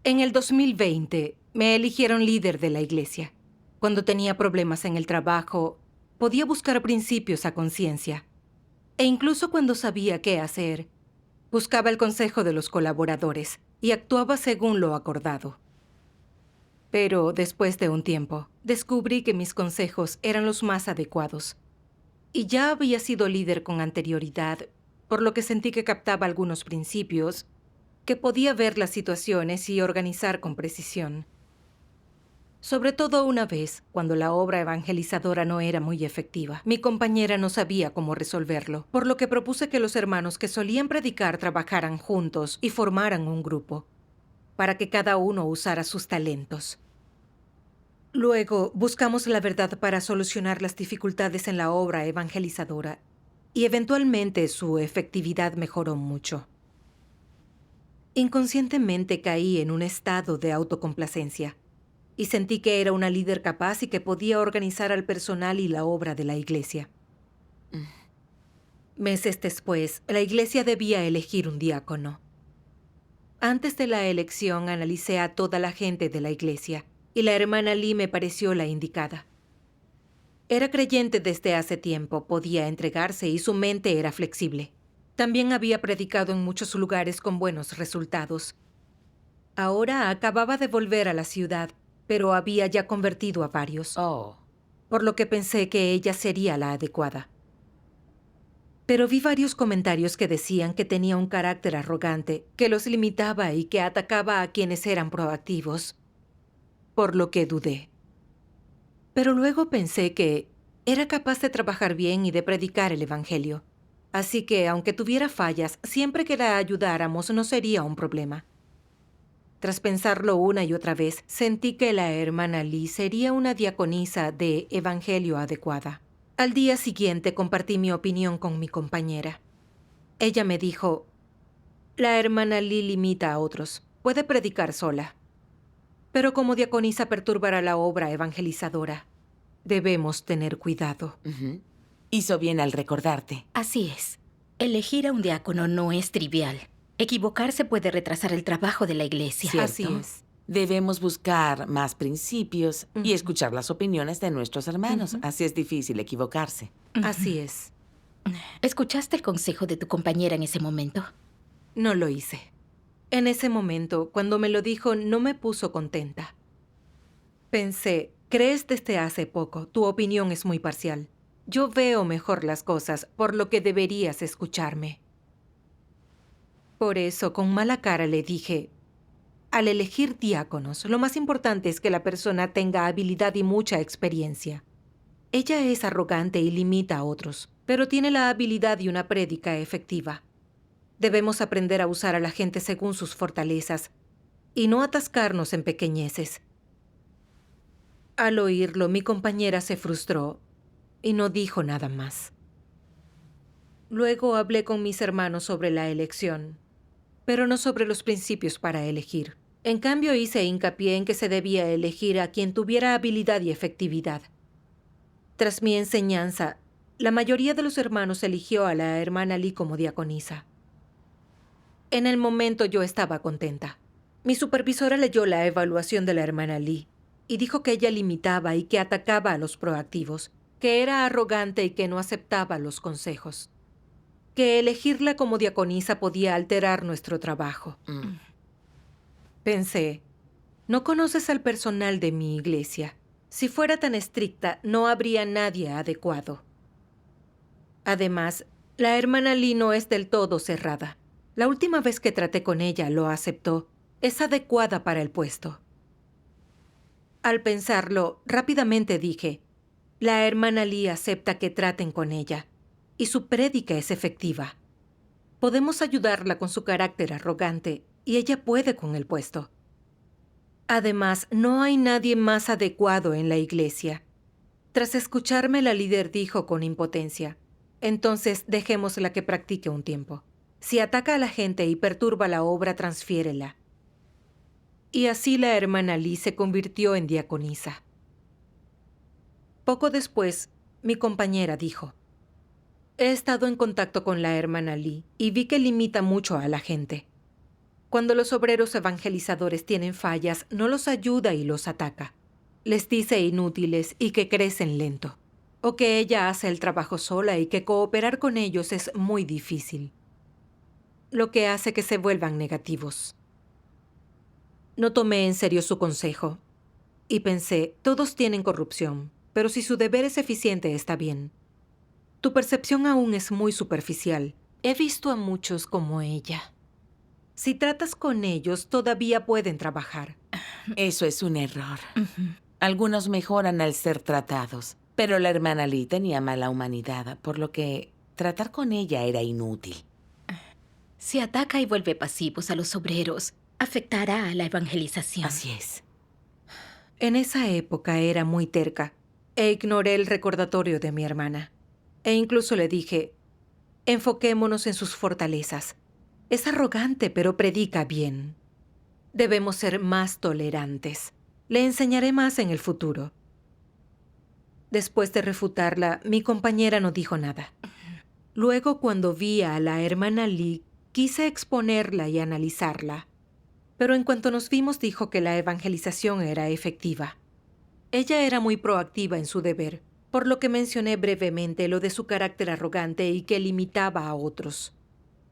En el 2020 me eligieron líder de la iglesia. Cuando tenía problemas en el trabajo, podía buscar principios a conciencia. E incluso cuando sabía qué hacer, buscaba el consejo de los colaboradores y actuaba según lo acordado. Pero después de un tiempo, descubrí que mis consejos eran los más adecuados. Y ya había sido líder con anterioridad, por lo que sentí que captaba algunos principios, que podía ver las situaciones y organizar con precisión. Sobre todo una vez, cuando la obra evangelizadora no era muy efectiva. Mi compañera no sabía cómo resolverlo, por lo que propuse que los hermanos que solían predicar trabajaran juntos y formaran un grupo, para que cada uno usara sus talentos. Luego, buscamos la verdad para solucionar las dificultades en la obra evangelizadora, y eventualmente su efectividad mejoró mucho. Inconscientemente caí en un estado de autocomplacencia y sentí que era una líder capaz y que podía organizar al personal y la obra de la iglesia. Meses después, la iglesia debía elegir un diácono. Antes de la elección, analicé a toda la gente de la iglesia y la hermana Lee me pareció la indicada. Era creyente desde hace tiempo, podía entregarse y su mente era flexible. También había predicado en muchos lugares con buenos resultados. Ahora acababa de volver a la ciudad, pero había ya convertido a varios, Oh, por lo que pensé que ella sería la adecuada. Pero vi varios comentarios que decían que tenía un carácter arrogante, que los limitaba y que atacaba a quienes eran proactivos, por lo que dudé. Pero luego pensé que era capaz de trabajar bien y de predicar el Evangelio. Así que, aunque tuviera fallas, siempre que la ayudáramos no sería un problema. Tras pensarlo una y otra vez, sentí que la hermana Lee sería una diaconisa de evangelio adecuada. Al día siguiente compartí mi opinión con mi compañera. Ella me dijo, la hermana Lee limita a otros, puede predicar sola. Pero como diaconisa perturbará la obra evangelizadora. Debemos tener cuidado. ujú. Hizo bien al recordarte. Así es. Elegir a un diácono no es trivial. Equivocarse puede retrasar el trabajo de la iglesia. Así ¿Cierto? es. Debemos buscar más principios y Ujú, escuchar las opiniones de nuestros hermanos. ujú. Así es difícil equivocarse. Así es. ¿Escuchaste el consejo de tu compañera en ese momento? No lo hice. En ese momento, cuando me lo dijo, no me puso contenta. Pensé, crees desde hace poco, tu opinión es muy parcial. Yo veo mejor las cosas, por lo que deberías escucharme. Por eso, con mala cara le dije, al elegir diáconos, lo más importante es que la persona tenga habilidad y mucha experiencia. Ella es arrogante y limita a otros, pero tiene la habilidad y una prédica efectiva. Debemos aprender a usar a la gente según sus fortalezas y no atascarnos en pequeñeces. Al oírlo, mi compañera se frustró y no dijo nada más. Luego hablé con mis hermanos sobre la elección, pero no sobre los principios para elegir. En cambio, hice hincapié en que se debía elegir a quien tuviera habilidad y efectividad. Tras mi enseñanza, la mayoría de los hermanos eligió a la hermana Lee como diaconisa. En el momento yo estaba contenta. Mi supervisora leyó la evaluación de la hermana Lee y dijo que ella limitaba y que atacaba a los proactivos, que era arrogante y que no aceptaba los consejos, que elegirla como diaconisa podía alterar nuestro trabajo. Mm. Pensé, no conoces al personal de mi iglesia. Si fuera tan estricta, no habría nadie adecuado. Además, la hermana Lee no es del todo cerrada. La última vez que traté con ella lo aceptó. Es adecuada para el puesto. Al pensarlo, rápidamente dije, la hermana Lee acepta que traten con ella, y su prédica es efectiva. Podemos ayudarla con su carácter arrogante, y ella puede con el puesto. Además, no hay nadie más adecuado en la iglesia. Tras escucharme, la líder dijo con impotencia, entonces dejémosla que practique un tiempo. Si ataca a la gente y perturba la obra, transfiérela. Y así la hermana Lee se convirtió en diaconisa. Poco después, mi compañera dijo, he estado en contacto con la hermana Lee y vi que limita mucho a la gente. Cuando los obreros evangelizadores tienen fallas, no los ayuda y los ataca. Les dice inútiles y que crecen lento, o que ella hace el trabajo sola y que cooperar con ellos es muy difícil, lo que hace que se vuelvan negativos. No tomé en serio su consejo y pensé, todos tienen corrupción, pero si su deber es eficiente está bien. Tu percepción aún es muy superficial. He visto a muchos como ella. Si tratas con ellos, todavía pueden trabajar. Eso es un error. Algunos mejoran al ser tratados, pero la hermana Lee tenía mala humanidad, por lo que tratar con ella era inútil. Si ataca y vuelve pasivos a los obreros, afectará a la evangelización. Así es. En esa época era muy terca e ignoré el recordatorio de mi hermana. E incluso le dije, enfoquémonos en sus fortalezas. Es arrogante, pero predica bien. Debemos ser más tolerantes. Le enseñaré más en el futuro. Después de refutarla, mi compañera no dijo nada. Luego, cuando vi a la hermana Lee, quise exponerla y analizarla. Pero en cuanto nos vimos, dijo que la evangelización era efectiva. Ella era muy proactiva en su deber, por lo que mencioné brevemente lo de su carácter arrogante y que limitaba a otros.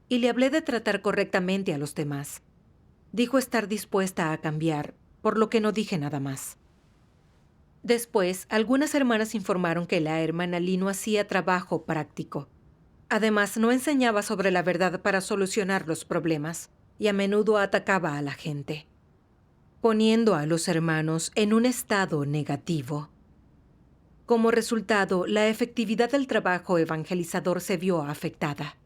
Y le hablé de tratar correctamente a los demás. Dijo estar dispuesta a cambiar, por lo que no dije nada más. Después, algunas hermanas informaron que la hermana Lee no hacía trabajo práctico. Además, no enseñaba sobre la verdad para solucionar los problemas, y a menudo atacaba a la gente, poniendo a los hermanos en un estado negativo. Como resultado, la efectividad del trabajo evangelizador se vio afectada.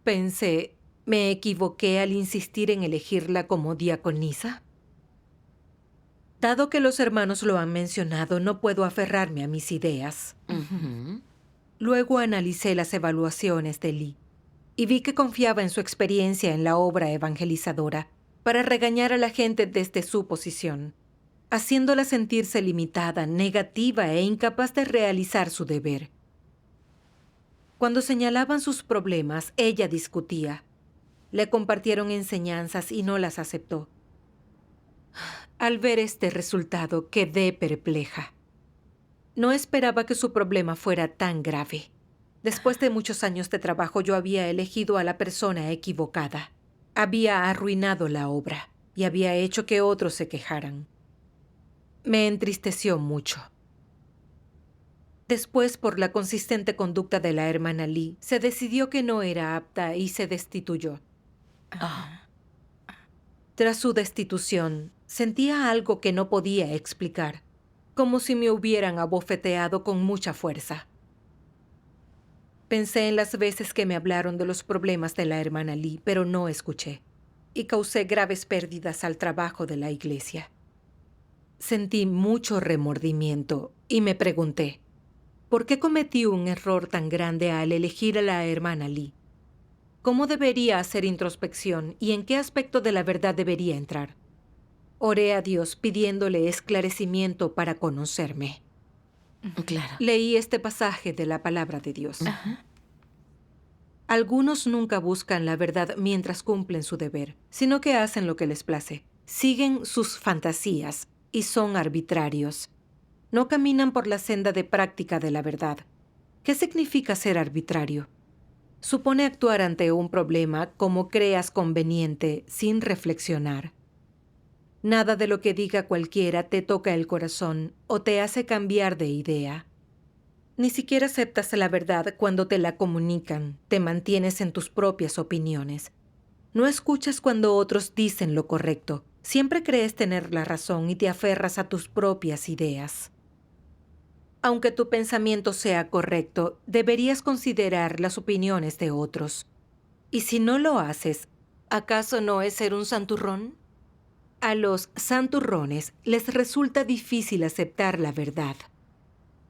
Pensé, ¿me equivoqué al insistir en elegirla como diaconisa? Dado que los hermanos lo han mencionado, no puedo aferrarme a mis ideas. Luego analicé las evaluaciones de Lee y vi que confiaba en su experiencia en la obra evangelizadora para regañar a la gente desde su posición, haciéndola sentirse limitada, negativa e incapaz de realizar su deber. Cuando señalaban sus problemas, ella discutía. Le compartieron enseñanzas y no las aceptó. Al ver este resultado, quedé perpleja. No esperaba que su problema fuera tan grave. Después de muchos años de trabajo, yo había elegido a la persona equivocada. Había arruinado la obra y había hecho que otros se quejaran. Me entristeció mucho. Después, por la consistente conducta de la hermana Lee, se decidió que no era apta y se destituyó. Tras su destitución, sentía algo que no podía explicar, como si me hubieran abofeteado con mucha fuerza. Pensé en las veces que me hablaron de los problemas de la hermana Lee, pero no escuché, y causé graves pérdidas al trabajo de la iglesia. Sentí mucho remordimiento y me pregunté, ¿por qué cometí un error tan grande al elegir a la hermana Lee? ¿Cómo debería hacer introspección y en qué aspecto de la verdad debería entrar? Oré a Dios pidiéndole esclarecimiento para conocerme. Claro. Leí este pasaje de la palabra de Dios. Algunos nunca buscan la verdad mientras cumplen su deber, sino que hacen lo que les place. Siguen sus fantasías y son arbitrarios. No caminan por la senda de práctica de la verdad. ¿Qué significa ser arbitrario? Supone actuar ante un problema como creas conveniente, sin reflexionar. Nada de lo que diga cualquiera te toca el corazón o te hace cambiar de idea. Ni siquiera aceptas la verdad cuando te la comunican, te mantienes en tus propias opiniones. No escuchas cuando otros dicen lo correcto, siempre crees tener la razón y te aferras a tus propias ideas. Aunque tu pensamiento sea correcto, deberías considerar las opiniones de otros. Y si no lo haces, ¿acaso no es ser un santurrón? A los santurrones les resulta difícil aceptar la verdad.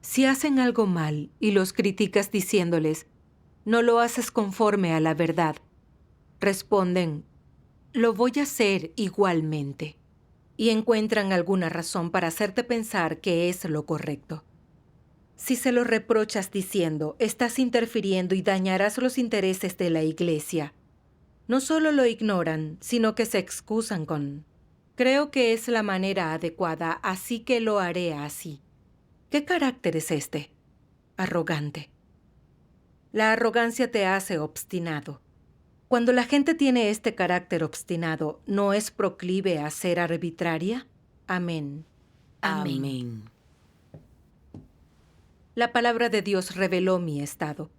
Si hacen algo mal y los criticas diciéndoles, no lo haces conforme a la verdad, responden, lo voy a hacer igualmente, y encuentran alguna razón para hacerte pensar que es lo correcto. Si se lo reprochas diciendo, estás interfiriendo y dañarás los intereses de la iglesia, No solo lo ignoran, sino que se excusan con: creo que es la manera adecuada, así que lo haré así. ¿Qué carácter es este? Arrogante. La arrogancia te hace obstinado. Cuando la gente tiene este carácter obstinado, ¿no es proclive a ser arbitraria? Amén. Amén. La palabra de Dios reveló mi estado.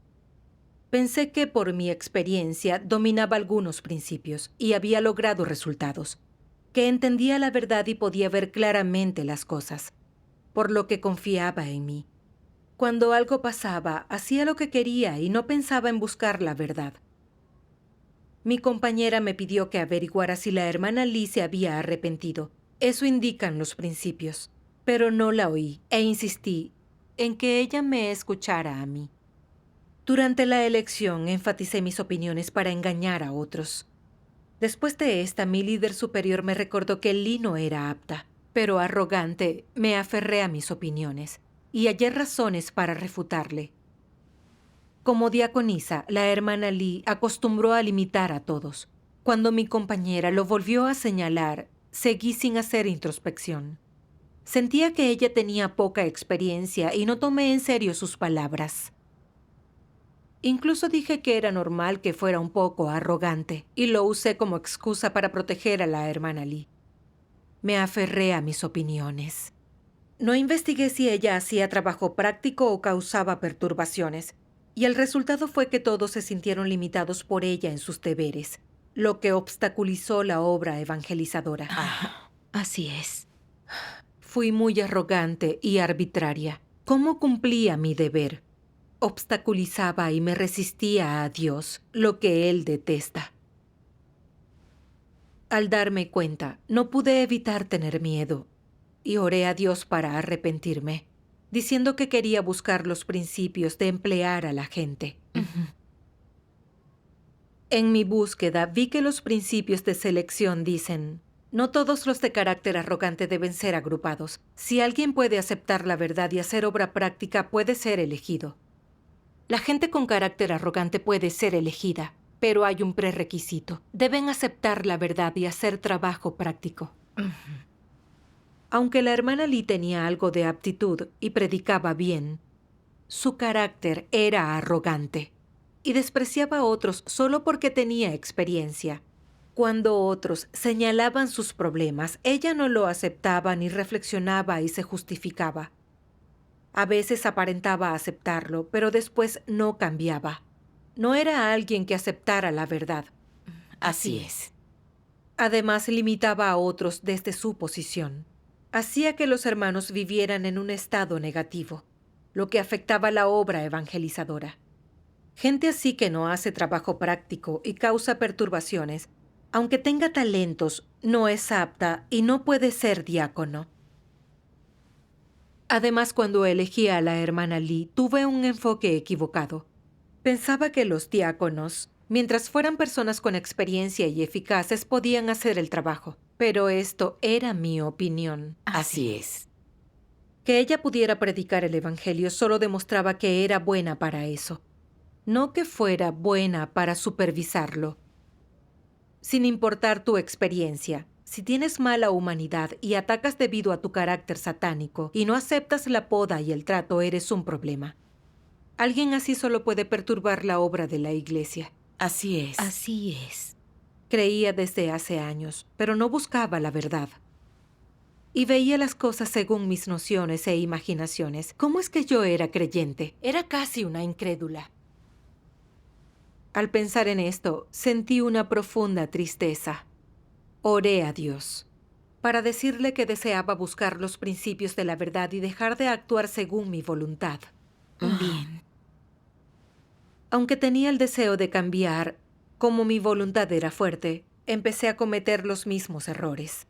Pensé que por mi experiencia dominaba algunos principios y había logrado resultados, que entendía la verdad y podía ver claramente las cosas, por lo que confiaba en mí. Cuando algo pasaba, hacía lo que quería y no pensaba en buscar la verdad. Mi compañera me pidió que averiguara si la hermana Lee se había arrepentido. Eso indican los principios. Pero no la oí e insistí en que ella me escuchara a mí. Durante la elección enfaticé mis opiniones para engañar a otros. Después de esta, mi líder superior me recordó que Lee no era apta, pero arrogante, me aferré a mis opiniones y hallé razones para refutarle. Como diaconisa, la hermana Lee acostumbró a limitar a todos. Cuando mi compañera lo volvió a señalar, seguí sin hacer introspección. Sentía que ella tenía poca experiencia y no tomé en serio sus palabras. Incluso dije que era normal que fuera un poco arrogante y lo usé como excusa para proteger a la hermana Lee. Me aferré a mis opiniones. No investigué si ella hacía trabajo práctico o causaba perturbaciones, y el resultado fue que todos se sintieron limitados por ella en sus deberes, lo que obstaculizó la obra evangelizadora. Así es. Fui muy arrogante y arbitraria. ¿Cómo cumplía mi deber? Obstaculizaba y me resistía a Dios, lo que Él detesta. Al darme cuenta, no pude evitar tener miedo, y oré a Dios para arrepentirme, diciendo que quería buscar los principios de emplear a la gente. En mi búsqueda vi que los principios de selección dicen: no todos los de carácter arrogante deben ser agrupados. Si alguien puede aceptar la verdad y hacer obra práctica, puede ser elegido. La gente con carácter arrogante puede ser elegida, pero hay un prerequisito. Deben aceptar la verdad y hacer trabajo práctico. Aunque la hermana Lee tenía algo de aptitud y predicaba bien, su carácter era arrogante y despreciaba a otros solo porque tenía experiencia. Cuando otros señalaban sus problemas, ella no lo aceptaba ni reflexionaba y se justificaba. A veces aparentaba aceptarlo, pero después no cambiaba. No era alguien que aceptara la verdad. Así es. Además, limitaba a otros desde su posición. Hacía que los hermanos vivieran en un estado negativo, lo que afectaba la obra evangelizadora. Gente así que no hace trabajo práctico y causa perturbaciones, aunque tenga talentos, no es apta y no puede ser diácono. Además, cuando elegí a la hermana Lee, tuve un enfoque equivocado. Pensaba que los diáconos, mientras fueran personas con experiencia y eficaces, podían hacer el trabajo. Pero esto era mi opinión. Así es. Que ella pudiera predicar el evangelio solo demostraba que era buena para eso, no que fuera buena para supervisarlo. Sin importar tu experiencia, si tienes mala humanidad y atacas debido a tu carácter satánico y no aceptas la poda y el trato, eres un problema. Alguien así solo puede perturbar la obra de la iglesia. Así es. Así es. Creía desde hace años, pero no buscaba la verdad. Y veía las cosas según mis nociones e imaginaciones. ¿Cómo es que yo era creyente? Era casi una incrédula. Al pensar en esto, sentí una profunda tristeza. Oré a Dios para decirle que deseaba buscar los principios de la verdad y dejar de actuar según mi voluntad. Bien. Aunque tenía el deseo de cambiar, como mi voluntad era fuerte, empecé a cometer los mismos errores.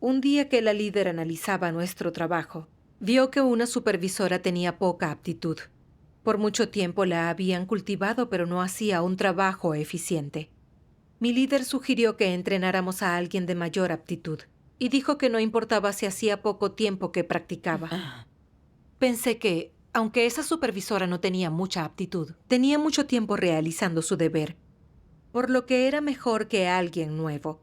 Un día que la líder analizaba nuestro trabajo, vio que una supervisora tenía poca aptitud. Por mucho tiempo la habían cultivado, pero no hacía un trabajo eficiente. Mi líder sugirió que entrenáramos a alguien de mayor aptitud y dijo que no importaba si hacía poco tiempo que practicaba. Pensé que, Aunque esa supervisora no tenía mucha aptitud, tenía mucho tiempo realizando su deber, por lo que era mejor que alguien nuevo.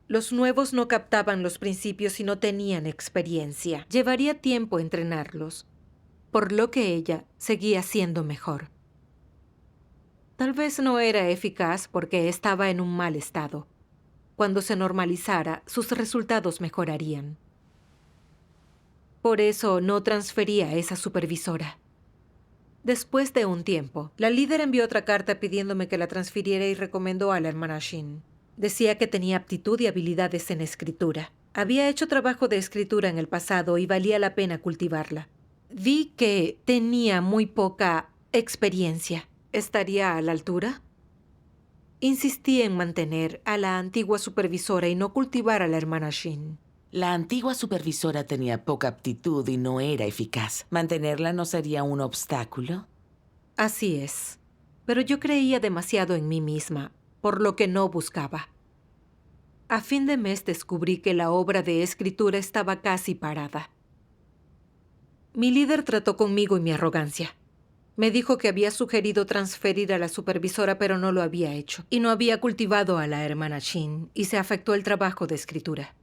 Los nuevos no captaban los principios y no tenían experiencia. Llevaría tiempo entrenarlos, por lo que ella seguía siendo mejor. Tal vez no era eficaz porque estaba en un mal estado. Cuando se normalizara, sus resultados mejorarían. Por eso no transfería a esa supervisora. Después de un tiempo, la líder envió otra carta pidiéndome que la transfiriera y recomendó a la hermana Shin. Decía que tenía aptitud y habilidades en escritura. Había hecho trabajo de escritura en el pasado y valía la pena cultivarla. Vi que tenía muy poca experiencia. ¿Estaría a la altura? Insistí en mantener a la antigua supervisora y no cultivar a la hermana Shin. La antigua supervisora tenía poca aptitud y no era eficaz. ¿Mantenerla no sería un obstáculo? Así es. Pero yo creía demasiado en mí misma, por lo que no buscaba. A fin de mes descubrí que la obra de escritura estaba casi parada. Mi líder trató conmigo y mi arrogancia. Me dijo que había sugerido transferir a la supervisora, pero no lo había hecho. Y no había cultivado a la hermana Shin, y se afectó el trabajo de escritura.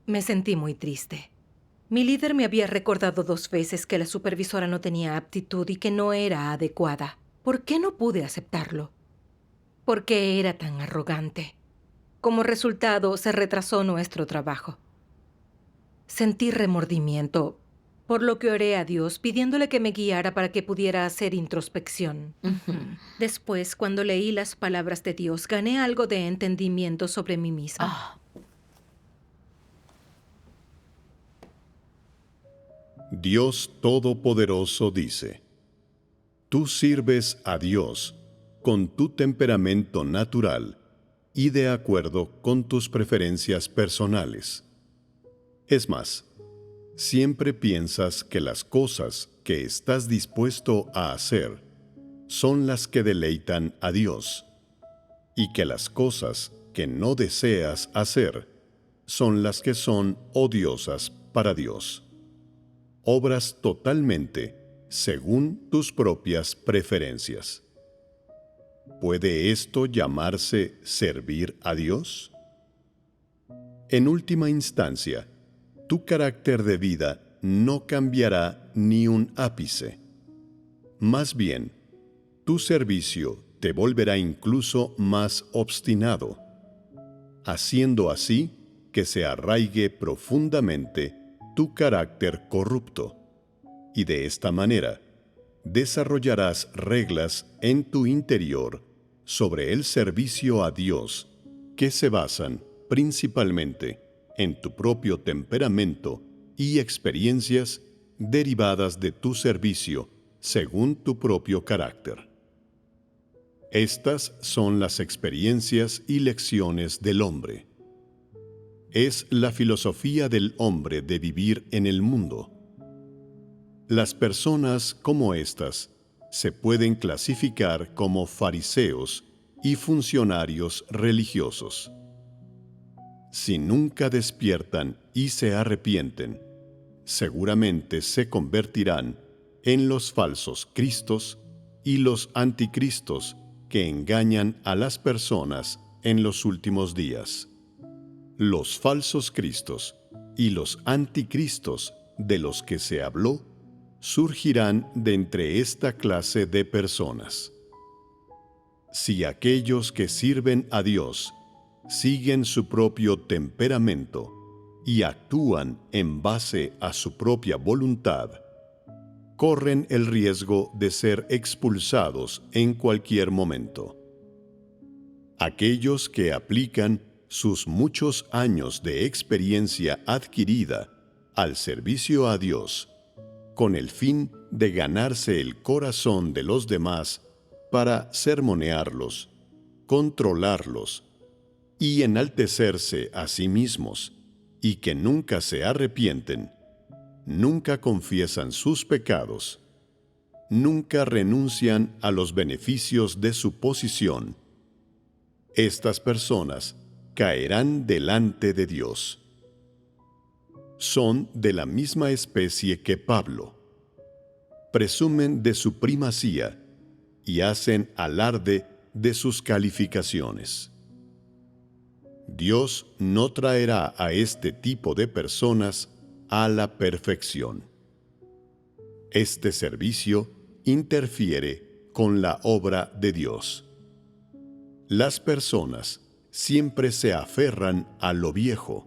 Me sentí muy triste. Mi líder me había recordado 2 veces que la supervisora no tenía aptitud y que no era adecuada. ¿Por qué no pude aceptarlo? ¿Por qué era tan arrogante? Como resultado, se retrasó nuestro trabajo. Sentí remordimiento, por lo que oré a Dios pidiéndole que me guiara para que pudiera hacer introspección. Después, cuando leí las palabras de Dios, gané algo de entendimiento sobre mí misma. Dios Todopoderoso dice: Tú sirves a Dios con tu temperamento natural y de acuerdo con tus preferencias personales. Es más, siempre piensas que las cosas que estás dispuesto a hacer son las que deleitan a Dios, y que las cosas que no deseas hacer son las que son odiosas para Dios. Obras totalmente según tus propias preferencias. ¿Puede esto llamarse servir a Dios? En última instancia, tu carácter de vida no cambiará ni un ápice. Más bien, tu servicio te volverá incluso más obstinado, haciendo así que se arraigue profundamente tu carácter corrupto, y de esta manera desarrollarás reglas en tu interior sobre el servicio a Dios que se basan principalmente en tu propio temperamento y experiencias derivadas de tu servicio según tu propio carácter. Estas son las experiencias y lecciones del hombre. Es la filosofía del hombre de vivir en el mundo. Las personas como estas se pueden clasificar como fariseos y funcionarios religiosos. Si nunca despiertan y se arrepienten, seguramente se convertirán en los falsos cristos y los anticristos que engañan a las personas en los últimos días. Los falsos cristos y los anticristos de los que se habló surgirán de entre esta clase de personas. Si aquellos que sirven a Dios siguen su propio temperamento y actúan en base a su propia voluntad, corren el riesgo de ser expulsados en cualquier momento. Aquellos que aplican sus muchos años de experiencia adquirida al servicio a Dios, con el fin de ganarse el corazón de los demás para sermonearlos, controlarlos y enaltecerse a sí mismos, y que nunca se arrepienten, nunca confiesan sus pecados, nunca renuncian a los beneficios de su posición. Estas personas caerán delante de Dios. son de la misma especie que Pablo. Presumen de su primacía y hacen alarde de sus calificaciones. Dios no traerá a este tipo de personas a la perfección. Este servicio interfiere con la obra de Dios. Las personas siempre se aferran a lo viejo,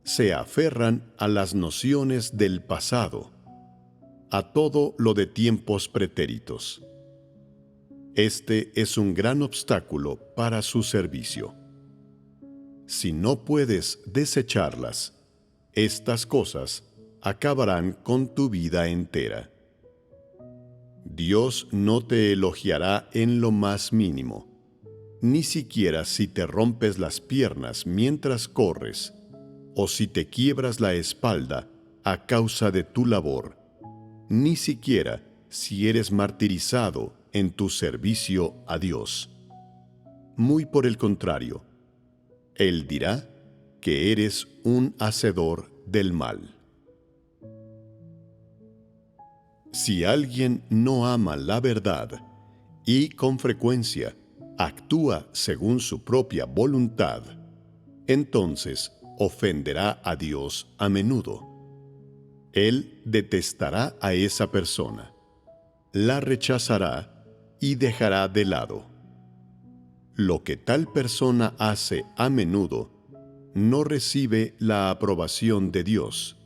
se aferran a las nociones del pasado, a todo lo de tiempos pretéritos. Este es un gran obstáculo para su servicio. Si no puedes desecharlas, estas cosas acabarán con tu vida entera. Dios no te elogiará en lo más mínimo, ni siquiera si te rompes las piernas mientras corres, o si te quiebras la espalda a causa de tu labor, ni siquiera si eres martirizado en tu servicio a Dios. Muy por el contrario, Él dirá que eres un hacedor del mal. Si alguien no ama la verdad y con frecuencia actúa según su propia voluntad, entonces ofenderá a Dios a menudo. Él detestará a esa persona, la rechazará y dejará de lado. Lo que tal persona hace a menudo no recibe la aprobación de Dios,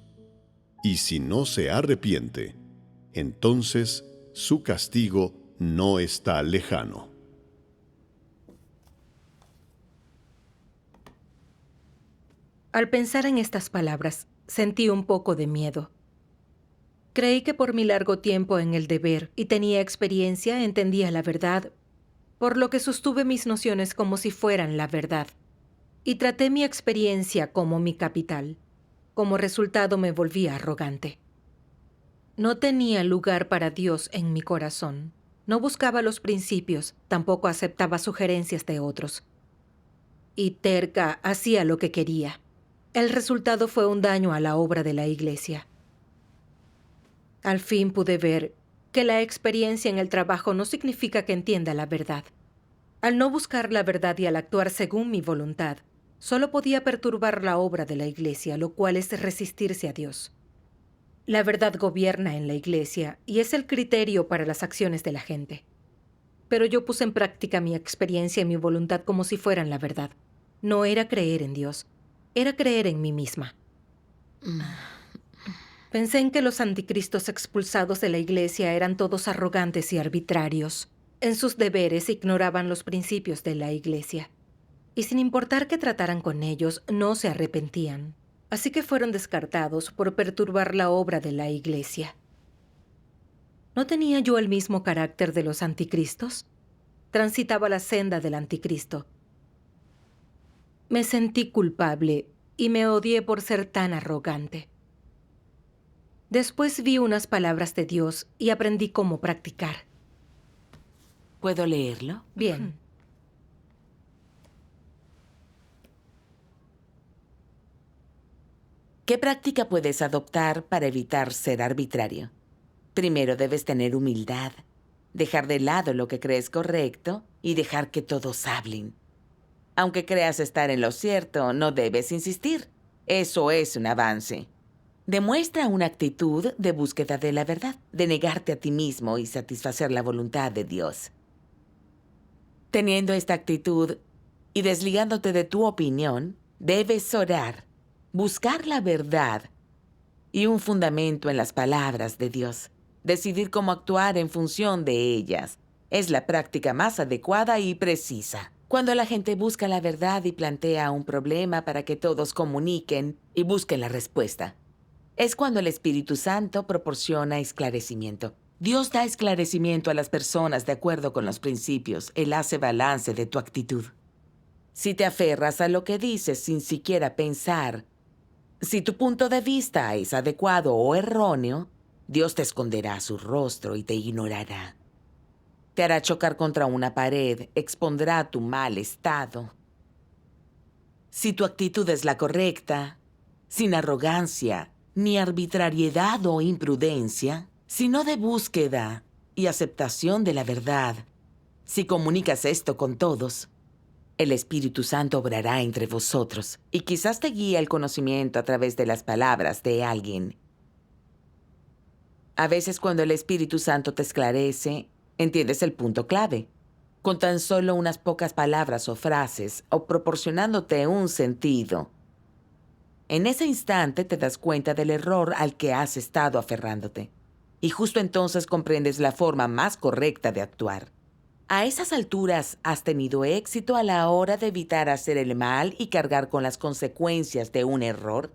y si no se arrepiente, entonces su castigo no está lejano. Al pensar en estas palabras, sentí un poco de miedo. Creí que por mi largo tiempo en el deber y tenía experiencia entendía la verdad, por lo que sostuve mis nociones como si fueran la verdad, y traté mi experiencia como mi capital. Como resultado me volví arrogante. No tenía lugar para Dios en mi corazón. No buscaba los principios, tampoco aceptaba sugerencias de otros. Y terca hacía lo que quería. El resultado fue un daño a la obra de la Iglesia. Al fin pude ver que la experiencia en el trabajo no significa que entienda la verdad. Al no buscar la verdad y al actuar según mi voluntad, solo podía perturbar la obra de la Iglesia, lo cual es resistirse a Dios. La verdad gobierna en la Iglesia y es el criterio para las acciones de la gente. Pero yo puse en práctica mi experiencia y mi voluntad como si fueran la verdad. No era creer en Dios, era creer en mí misma. Pensé en que los anticristos expulsados de la Iglesia eran todos arrogantes y arbitrarios. En sus deberes ignoraban los principios de la Iglesia. Y sin importar que trataran con ellos, no se arrepentían. Así que fueron descartados por perturbar la obra de la Iglesia. ¿No tenía yo el mismo carácter de los anticristos? Transitaba la senda del anticristo. Me sentí culpable y me odié por ser tan arrogante. Después vi unas palabras de Dios y aprendí cómo practicar. ¿Puedo leerlo? Bien. ¿Qué práctica puedes adoptar para evitar ser arbitrario? Primero debes tener humildad, dejar de lado lo que crees correcto y dejar que todos hablen. Aunque creas estar en lo cierto, no debes insistir. Eso es un avance. Demuestra una actitud de búsqueda de la verdad, de negarte a ti mismo y satisfacer la voluntad de Dios. Teniendo esta actitud y desligándote de tu opinión, debes orar, buscar la verdad y un fundamento en las palabras de Dios. Decidir cómo actuar en función de ellas es la práctica más adecuada y precisa. Cuando la gente busca la verdad y plantea un problema para que todos comuniquen y busquen la respuesta, es cuando el Espíritu Santo proporciona esclarecimiento. Dios da esclarecimiento a las personas de acuerdo con los principios. Él hace balance de tu actitud. Si te aferras a lo que dices sin siquiera pensar, si tu punto de vista es adecuado o erróneo, Dios te esconderá su rostro y te ignorará. Te hará chocar contra una pared, expondrá tu mal estado. Si tu actitud es la correcta, sin arrogancia, ni arbitrariedad o imprudencia, sino de búsqueda y aceptación de la verdad. Si comunicas esto con todos, el Espíritu Santo obrará entre vosotros y quizás te guíe al conocimiento a través de las palabras de alguien. A veces cuando el Espíritu Santo te esclarece, entiendes el punto clave. Con tan solo unas pocas palabras o frases, o proporcionándote un sentido. En ese instante te das cuenta del error al que has estado aferrándote. Y justo entonces comprendes la forma más correcta de actuar. A esas alturas, ¿has tenido éxito a la hora de evitar hacer el mal y cargar con las consecuencias de un error?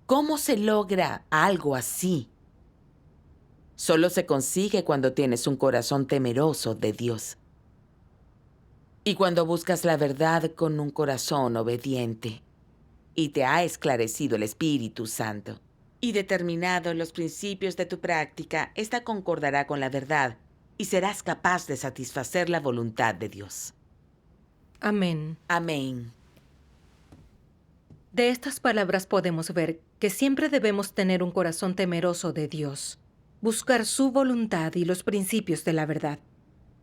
¿Cómo se logra algo así? Solo se consigue cuando tienes un corazón temeroso de Dios. Y cuando buscas la verdad con un corazón obediente. Y te ha esclarecido el Espíritu Santo. Y determinado los principios de tu práctica, esta concordará con la verdad y serás capaz de satisfacer la voluntad de Dios. Amén. Amén. De estas palabras podemos ver que siempre debemos tener un corazón temeroso de Dios, buscar su voluntad y los principios de la verdad,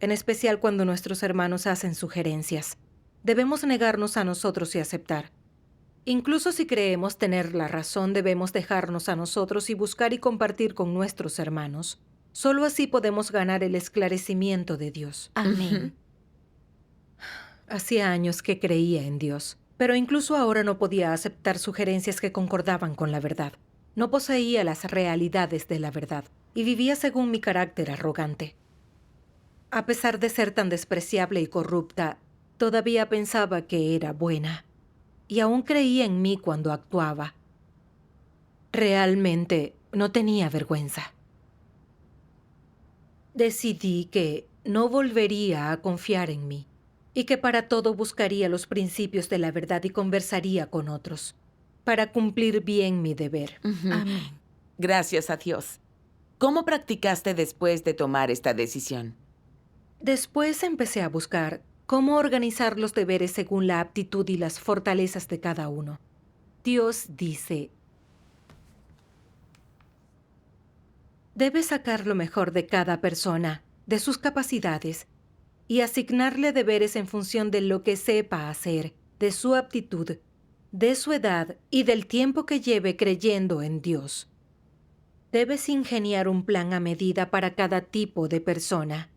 en especial cuando nuestros hermanos hacen sugerencias. Debemos negarnos a nosotros y aceptar. Incluso si creemos tener la razón, debemos dejarnos a nosotros y buscar y compartir con nuestros hermanos. Solo así podemos ganar el esclarecimiento de Dios. Amén. Hacía años que creía en Dios, pero incluso ahora no podía aceptar sugerencias que concordaban con la verdad. No poseía las realidades de la verdad y vivía según mi carácter arrogante. A pesar de ser tan despreciable y corrupta, todavía pensaba que era buena. Y aún creía en mí cuando actuaba. Realmente no tenía vergüenza. Decidí que no volvería a confiar en mí y que para todo buscaría los principios de la verdad y conversaría con otros para cumplir bien mi deber. Amén. Gracias a Dios. ¿Cómo practicaste después de tomar esta decisión? Después empecé a buscar cómo organizar los deberes según la aptitud y las fortalezas de cada uno. Dios dice: debes sacar lo mejor de cada persona, de sus capacidades, y asignarle deberes en función de lo que sepa hacer, de su aptitud, de su edad y del tiempo que lleve creyendo en Dios. Debes ingeniar un plan a medida para cada tipo de persona,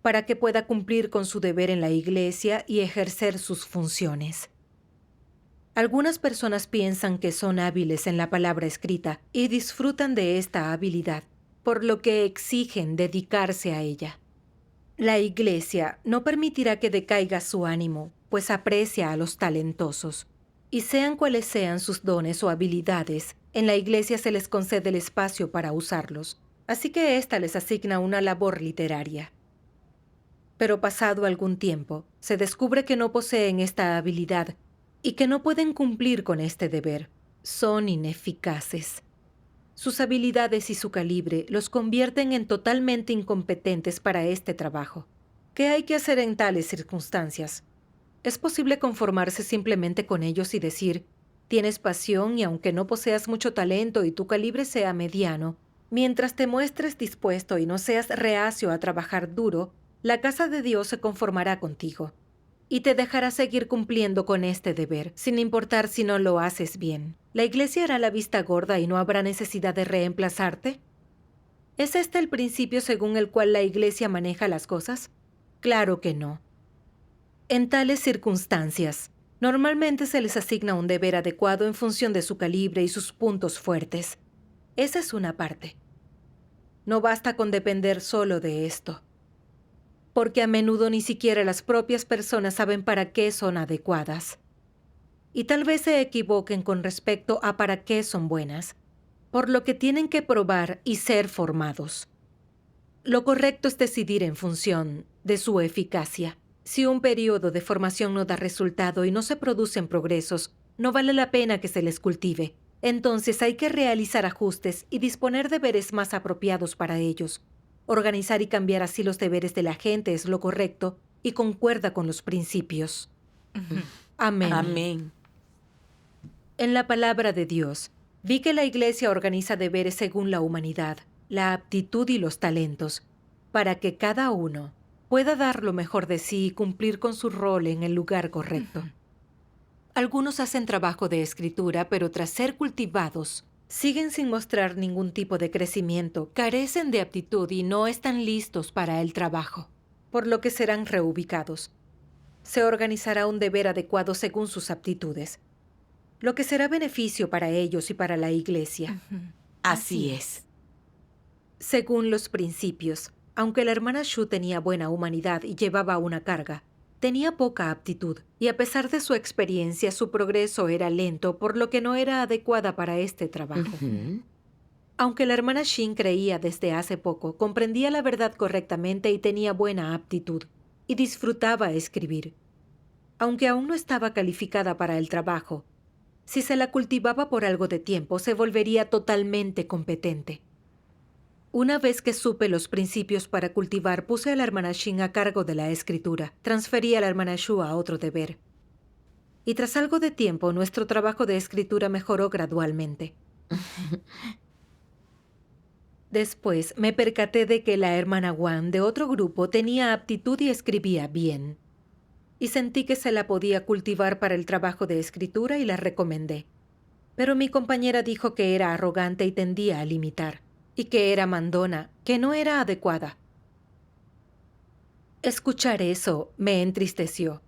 para que pueda cumplir con su deber en la iglesia y ejercer sus funciones. Algunas personas piensan que son hábiles en la palabra escrita y disfrutan de esta habilidad, por lo que exigen dedicarse a ella. La iglesia no permitirá que decaiga su ánimo, pues aprecia a los talentosos. Y sean cuales sean sus dones o habilidades, en la iglesia se les concede el espacio para usarlos, así que ésta les asigna una labor literaria. Pero pasado algún tiempo, se descubre que no poseen esta habilidad y que no pueden cumplir con este deber. Son ineficaces. Sus habilidades y su calibre los convierten en totalmente incompetentes para este trabajo. ¿Qué hay que hacer en tales circunstancias? Es posible conformarse simplemente con ellos y decir: tienes pasión y aunque no poseas mucho talento y tu calibre sea mediano, mientras te muestres dispuesto y no seas reacio a trabajar duro, la casa de Dios se conformará contigo y te dejará seguir cumpliendo con este deber, sin importar si no lo haces bien. ¿La iglesia hará la vista gorda y no habrá necesidad de reemplazarte? ¿Es este el principio según el cual la iglesia maneja las cosas? Claro que no. En tales circunstancias, normalmente se les asigna un deber adecuado en función de su calibre y sus puntos fuertes. Esa es una parte. No basta con depender solo de esto, porque a menudo ni siquiera las propias personas saben para qué son adecuadas. Y tal vez se equivoquen con respecto a para qué son buenas, por lo que tienen que probar y ser formados. Lo correcto es decidir en función de su eficacia. Si un periodo de formación no da resultado y no se producen progresos, no vale la pena que se les cultive. Entonces hay que realizar ajustes y disponer deberes más apropiados para ellos. Organizar y cambiar así los deberes de la gente es lo correcto y concuerda con los principios. Amén. Amén. En la palabra de Dios, vi que la Iglesia organiza deberes según la humanidad, la aptitud y los talentos, para que cada uno pueda dar lo mejor de sí y cumplir con su rol en el lugar correcto. Algunos hacen trabajo de escritura, pero tras ser cultivados, siguen sin mostrar ningún tipo de crecimiento, carecen de aptitud y no están listos para el trabajo, por lo que serán reubicados. Se organizará un deber adecuado según sus aptitudes, lo que será beneficio para ellos y para la Iglesia. Así es. Según los principios, aunque la hermana Shu tenía buena humanidad y llevaba una carga, tenía poca aptitud, y a pesar de su experiencia, su progreso era lento, por lo que no era adecuada para este trabajo. Aunque la hermana Shin creía desde hace poco, comprendía la verdad correctamente y tenía buena aptitud, y disfrutaba escribir. Aunque aún no estaba calificada para el trabajo, si se la cultivaba por algo de tiempo, se volvería totalmente competente. Una vez que supe los principios para cultivar, puse a la hermana Shin a cargo de la escritura. Transferí a la hermana Shu a otro deber. Y tras algo de tiempo, nuestro trabajo de escritura mejoró gradualmente. Después, me percaté de que la hermana Wang de otro grupo tenía aptitud y escribía bien. Y sentí que se la podía cultivar para el trabajo de escritura y la recomendé. Pero mi compañera dijo que era arrogante y tendía a limitar, y que era mandona, que no era adecuada. Escuchar eso me entristeció.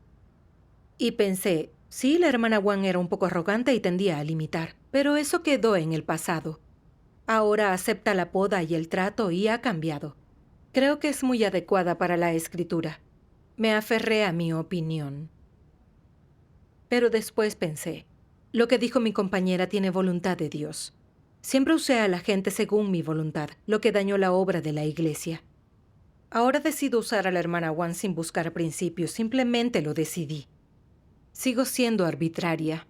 Y pensé, sí, la hermana Wang era un poco arrogante y tendía a limitar, pero eso quedó en el pasado. Ahora acepta la poda y el trato y ha cambiado. Creo que es muy adecuada para la escritura. Me aferré a mi opinión. Pero después pensé, lo que dijo mi compañera tiene voluntad de Dios. Siempre usé a la gente según mi voluntad, lo que dañó la obra de la Iglesia. Ahora decido usar a la hermana Wang sin buscar principios, simplemente lo decidí. Sigo siendo arbitraria.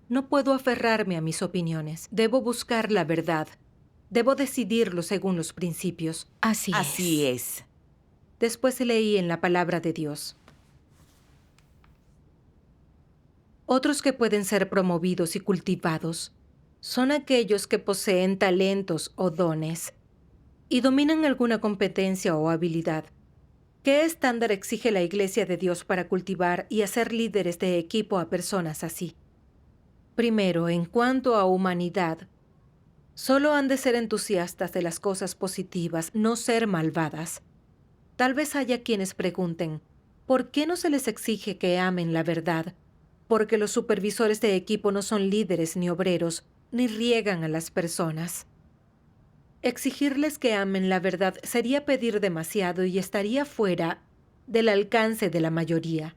No puedo aferrarme a mis opiniones. Debo buscar la verdad. Debo decidirlo según los principios. Así es. Después leí en la palabra de Dios. Otros que pueden ser promovidos y cultivados son aquellos que poseen talentos o dones y dominan alguna competencia o habilidad. ¿Qué estándar exige la Iglesia de Dios para cultivar y hacer líderes de equipo a personas así? Primero, en cuanto a humanidad, solo han de ser entusiastas de las cosas positivas, no ser malvadas. Tal vez haya quienes pregunten, ¿por qué no se les exige que amen la verdad? Porque los supervisores de equipo no son líderes ni obreros, ni riegan a las personas. Exigirles que amen la verdad sería pedir demasiado y estaría fuera del alcance de la mayoría.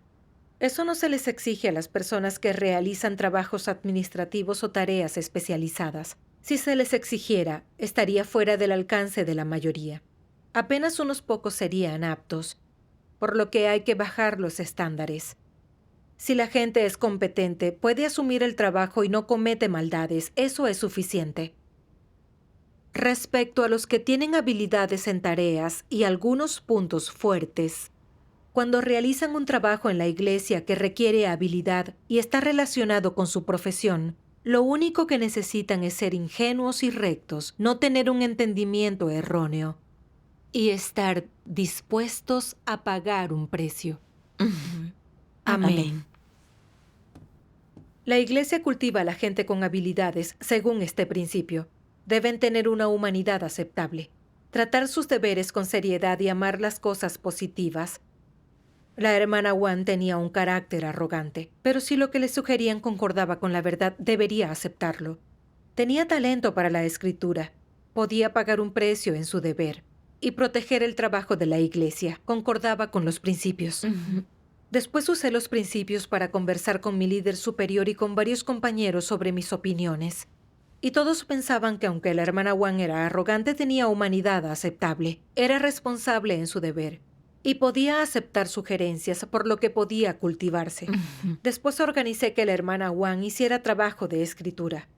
Eso no se les exige a las personas que realizan trabajos administrativos o tareas especializadas. Si se les exigiera, estaría fuera del alcance de la mayoría. Apenas unos pocos serían aptos, por lo que hay que bajar los estándares. Si la gente es competente, puede asumir el trabajo y no comete maldades, eso es suficiente. Respecto a los que tienen habilidades en tareas y algunos puntos fuertes, cuando realizan un trabajo en la Iglesia que requiere habilidad y está relacionado con su profesión, lo único que necesitan es ser ingenuos y rectos, no tener un entendimiento erróneo y estar dispuestos a pagar un precio. Amén. La Iglesia cultiva a la gente con habilidades según este principio. Deben tener una humanidad aceptable, tratar sus deberes con seriedad y amar las cosas positivas. La hermana Wang tenía un carácter arrogante, pero si lo que le sugerían concordaba con la verdad, debería aceptarlo. Tenía talento para la escritura, podía pagar un precio en su deber y proteger el trabajo de la Iglesia. Concordaba con los principios. Después usé los principios para conversar con mi líder superior y con varios compañeros sobre mis opiniones. Y todos pensaban que aunque la hermana Wang era arrogante, tenía humanidad aceptable, era responsable en su deber y podía aceptar sugerencias, por lo que podía cultivarse. Después organicé que la hermana Wang hiciera trabajo de escritura.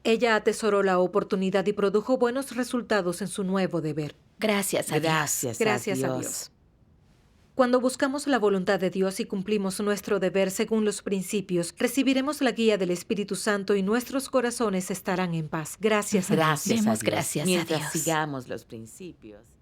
Ella atesoró la oportunidad y produjo buenos resultados en su nuevo deber. Gracias a Dios. Gracias a Dios. Cuando buscamos la voluntad de Dios y cumplimos nuestro deber según los principios, recibiremos la guía del Espíritu Santo y nuestros corazones estarán en paz. Gracias a Dios. Gracias a Demos Dios. gracias a Mientras Dios. sigamos los principios.